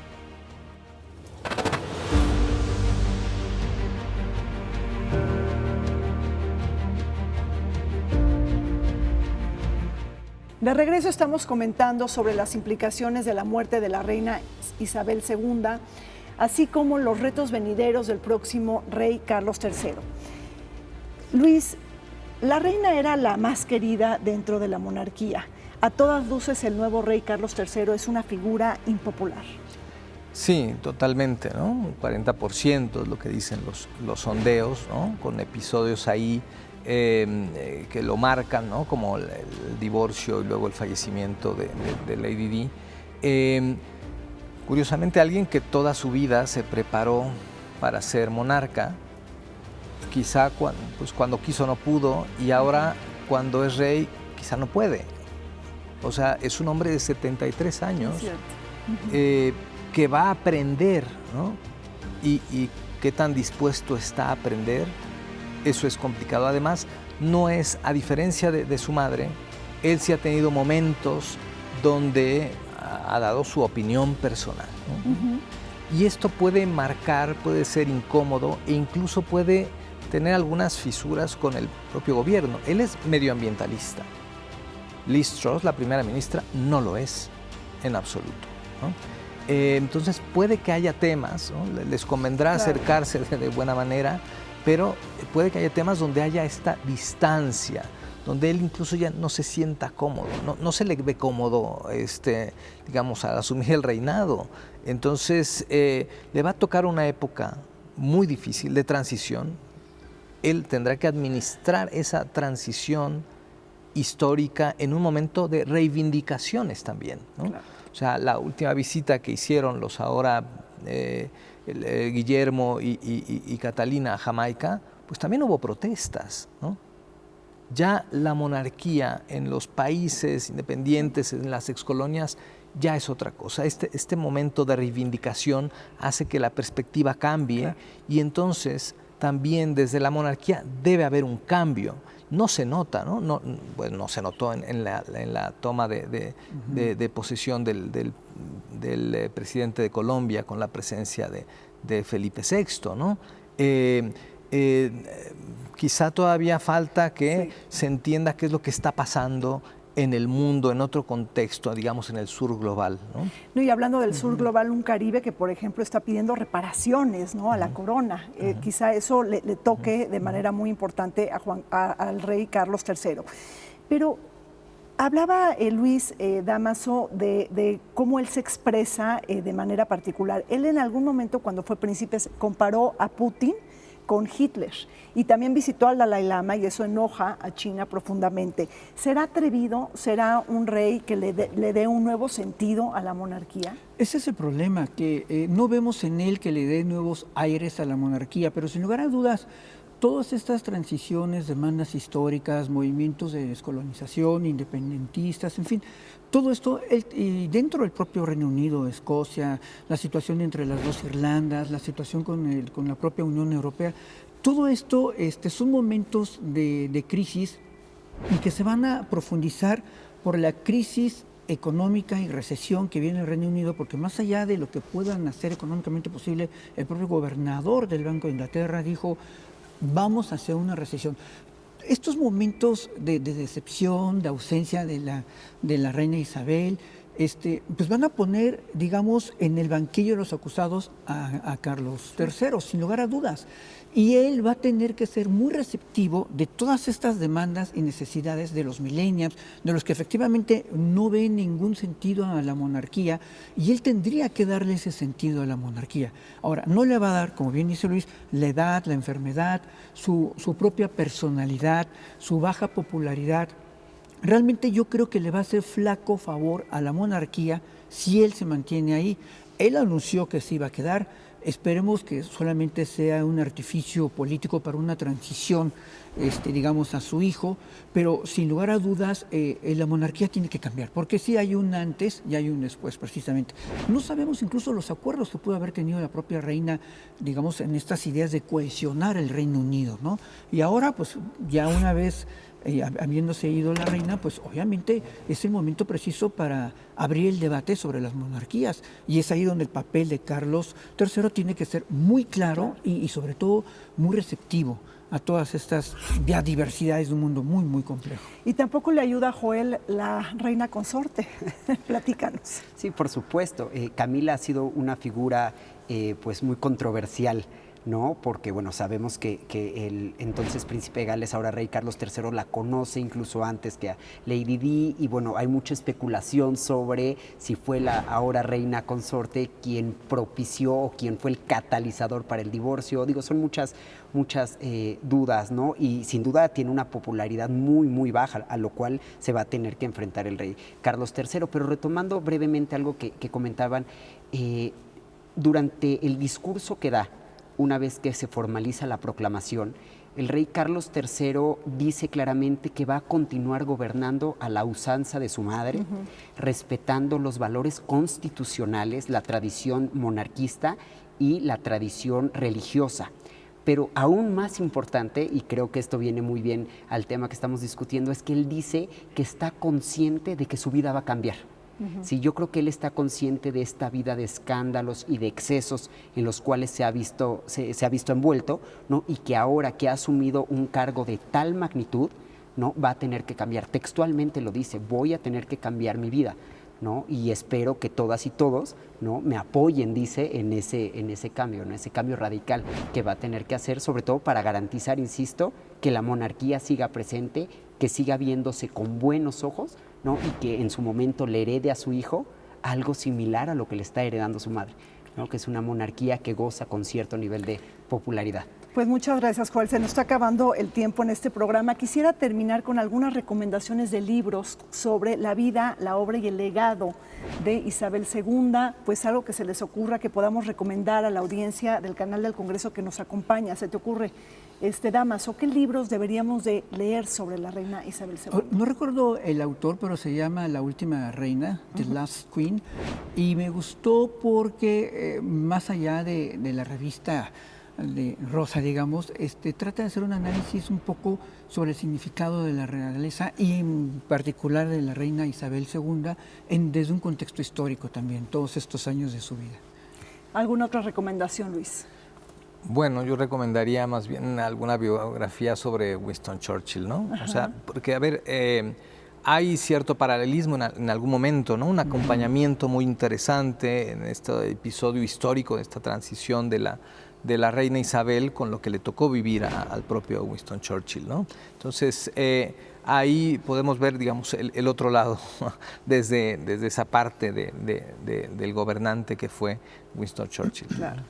De regreso estamos comentando sobre las implicaciones de la muerte de la reina Isabel II, así como los retos venideros del próximo rey Carlos III. Luis, la reina era la más querida dentro de la monarquía. A todas luces, el nuevo rey Carlos III es una figura impopular. Sí, totalmente, ¿no? Un 40% es lo que dicen los sondeos, ¿no? Con episodios ahí que lo marcan, ¿no? Como el divorcio y luego el fallecimiento de Lady Di. Curiosamente, alguien que toda su vida se preparó para ser monarca, quizá cuando quiso no pudo, y ahora cuando es rey quizá no puede. O sea, es un hombre de 73 años que va a aprender, ¿no? Y qué tan dispuesto está a aprender, eso es complicado. Además, no es, a diferencia de su madre, él sí ha tenido momentos donde ha dado su opinión personal, ¿no? Y esto puede marcar, puede ser incómodo e incluso puede tener algunas fisuras con el propio gobierno. Él es medioambientalista. Liz Truss, la primera ministra, no lo es en absoluto, ¿no? Entonces puede que haya temas, ¿no? Les convendrá acercarse de buena manera, pero puede que haya temas donde haya esta distancia, donde él incluso ya no se sienta cómodo, no se le ve cómodo, digamos, al asumir el reinado. Entonces le va a tocar una época muy difícil de transición. Él tendrá que administrar esa transición histórica en un momento de reivindicaciones también, ¿no? Claro. O sea, la última visita que hicieron los ahora Guillermo y Catalina a Jamaica, pues también hubo protestas, ¿no? Ya la monarquía en los países independientes, en las excolonias, ya es otra cosa. Este momento de reivindicación hace que la perspectiva cambie, claro. Y entonces también desde la monarquía debe haber un cambio. No se nota, ¿no? Pues no se notó en la toma de posesión del presidente de Colombia con la presencia de Felipe VI, ¿no? Quizá todavía falta que se entienda qué es lo que está pasando en el mundo, en otro contexto, digamos en el sur global, ¿no? No, y hablando del sur global, un Caribe que, por ejemplo, está pidiendo reparaciones, ¿no?, a la corona. Quizá eso le toque de manera muy importante al rey Carlos III. Pero hablaba Luis Dámaso de cómo él se expresa de manera particular. Él en algún momento, cuando fue príncipe, comparó a Putin con Hitler y también visitó al Dalai Lama, y eso enoja a China profundamente. ¿Será atrevido? ¿Será un rey que le dé un nuevo sentido a la monarquía? Ese es el problema, que no vemos en él que le dé nuevos aires a la monarquía, pero sin lugar a dudas, todas estas transiciones, demandas históricas, movimientos de descolonización, independentistas, en fin, todo esto, dentro del propio Reino Unido, Escocia, la situación entre las dos Irlandas, la situación con la propia Unión Europea, todo esto son momentos de crisis y que se van a profundizar por la crisis económica y recesión que viene el Reino Unido, porque más allá de lo que puedan hacer económicamente posible, el propio gobernador del Banco de Inglaterra dijo: vamos a hacer una recesión. Estos momentos de decepción, de ausencia de la reina Isabel, pues van a poner, digamos, en el banquillo de los acusados a Carlos III, sin lugar a dudas. Y él va a tener que ser muy receptivo de todas estas demandas y necesidades de los millennials, de los que efectivamente no ven ningún sentido a la monarquía, y él tendría que darle ese sentido a la monarquía. Ahora, no le va a dar, como bien dice Luis, la edad, la enfermedad, su propia personalidad, su baja popularidad. Realmente yo creo que le va a hacer flaco favor a la monarquía si él se mantiene ahí. Él anunció que se iba a quedar. Esperemos que solamente sea un artificio político para una transición, digamos, a su hijo, pero sin lugar a dudas la monarquía tiene que cambiar, porque sí hay un antes y hay un después, precisamente. No sabemos incluso los acuerdos que pudo haber tenido la propia reina, digamos, en estas ideas de cohesionar el Reino Unido, ¿no? Y ahora, pues, ya una vez habiéndose ido la reina, pues obviamente es el momento preciso para abrir el debate sobre las monarquías, y es ahí donde el papel de Carlos III tiene que ser muy claro y sobre todo muy receptivo a todas estas ya diversidades de un mundo muy, muy complejo. Y tampoco le ayuda a Joel, la reina consorte. Platícanos. Sí, por supuesto. Camila ha sido una figura pues muy controversial, ¿no? Porque, bueno, sabemos que el entonces príncipe de Gales, ahora rey Carlos III, la conoce incluso antes que a Lady Di, y bueno, hay mucha especulación sobre si fue la ahora reina consorte quien propició o quien fue el catalizador para el divorcio. Digo, son muchas dudas, ¿no? Y sin duda tiene una popularidad muy, muy baja, a lo cual se va a tener que enfrentar el rey Carlos III. Pero retomando brevemente algo que comentaban, durante el discurso que da una vez que se formaliza la proclamación, el rey Carlos III dice claramente que va a continuar gobernando a la usanza de su madre, respetando los valores constitucionales, la tradición monarquista y la tradición religiosa. Pero aún más importante, y creo que esto viene muy bien al tema que estamos discutiendo, es que él dice que está consciente de que su vida va a cambiar. Sí, yo creo que él está consciente de esta vida de escándalos y de excesos en los cuales se ha visto envuelto, ¿no? Y que ahora que ha asumido un cargo de tal magnitud, ¿no? Va a tener que cambiar. Textualmente lo dice, voy a tener que cambiar mi vida, ¿no? Y espero que todas y todos, ¿no? Me apoyen, dice, en ese cambio, ¿no? Ese cambio radical que va a tener que hacer, sobre todo para garantizar, insisto, que la monarquía siga presente, que siga viéndose con buenos ojos, ¿no? Y que en su momento le herede a su hijo algo similar a lo que le está heredando su madre, ¿no? Que es una monarquía que goza con cierto nivel de popularidad. Pues muchas gracias, Joel. Se nos está acabando el tiempo en este programa. Quisiera terminar con algunas recomendaciones de libros sobre la vida, la obra y el legado de Isabel II, pues algo que se les ocurra que podamos recomendar a la audiencia del canal del Congreso que nos acompaña. ¿Se te ocurre, Damaso, qué libros deberíamos de leer sobre la reina Isabel II? No recuerdo el autor, pero se llama La Última Reina, The Last Queen, y me gustó porque más allá de la revista de Rosa, digamos, trata de hacer un análisis un poco sobre el significado de la realeza y en particular de la reina Isabel II desde un contexto histórico también, todos estos años de su vida. ¿Alguna otra recomendación, Luis? Bueno, yo recomendaría más bien alguna biografía sobre Winston Churchill, ¿no? Ajá. O sea, porque, a ver, hay cierto paralelismo en algún momento, ¿no? Un acompañamiento muy interesante en este episodio histórico, de esta transición de la reina Isabel con lo que le tocó vivir al propio Winston Churchill, ¿no? Entonces, ahí podemos ver, digamos, el otro lado, desde esa parte del gobernante que fue Winston Churchill. Claro.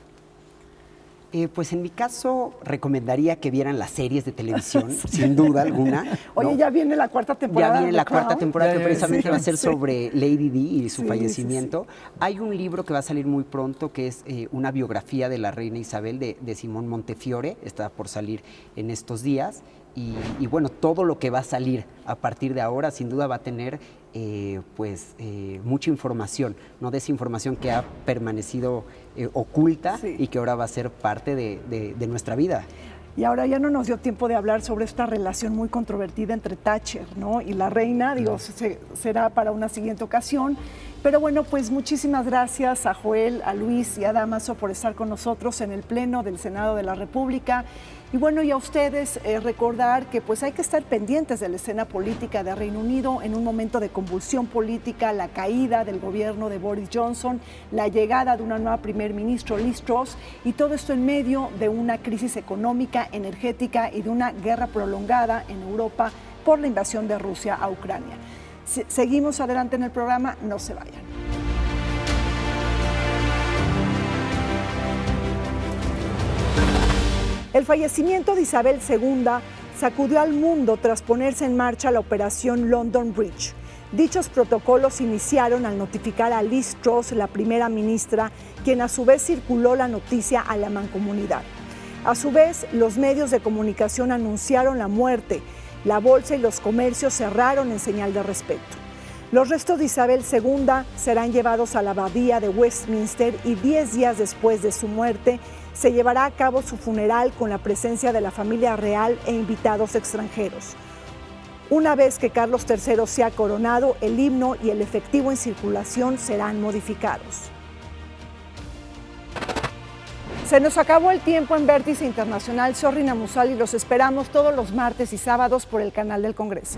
Pues en mi caso recomendaría que vieran las series de televisión, sin duda alguna, ¿no? Oye, ya viene la cuarta temporada. Ya viene la cuarta temporada que precisamente va a ser sí, sobre Lady Di y su fallecimiento. Sí. Hay un libro que va a salir muy pronto que es una biografía de la reina Isabel de Simón Montefiore, está por salir en estos días. Y bueno, todo lo que va a salir a partir de ahora sin duda va a tener mucha información, ¿no? De esa información que ha permanecido oculta y que ahora va a ser parte de nuestra vida. Y ahora ya no nos dio tiempo de hablar sobre esta relación muy controvertida entre Thatcher, ¿no? Y la reina, digo, será para una siguiente ocasión. Pero bueno, pues muchísimas gracias a Joel, a Luis y a Damaso por estar con nosotros en el Pleno del Senado de la República. Y bueno, y a ustedes recordar que pues hay que estar pendientes de la escena política de Reino Unido en un momento de convulsión política, la caída del gobierno de Boris Johnson, la llegada de una nueva primer ministro, Liz Truss, y todo esto en medio de una crisis económica, energética y de una guerra prolongada en Europa por la invasión de Rusia a Ucrania. Seguimos adelante en el programa, no se vayan. El fallecimiento de Isabel II sacudió al mundo tras ponerse en marcha la operación London Bridge. Dichos protocolos iniciaron al notificar a Liz Truss, la primera ministra, quien a su vez circuló la noticia a la mancomunidad. A su vez, los medios de comunicación anunciaron la muerte. La bolsa y los comercios cerraron en señal de respeto. Los restos de Isabel II serán llevados a la abadía de Westminster y 10 días después de su muerte se llevará a cabo su funeral con la presencia de la familia real e invitados extranjeros. Una vez que Carlos III sea coronado, el himno y el efectivo en circulación serán modificados. Se nos acabó el tiempo en Vértice Internacional. Soy Rina Musal y los esperamos todos los martes y sábados por el canal del Congreso.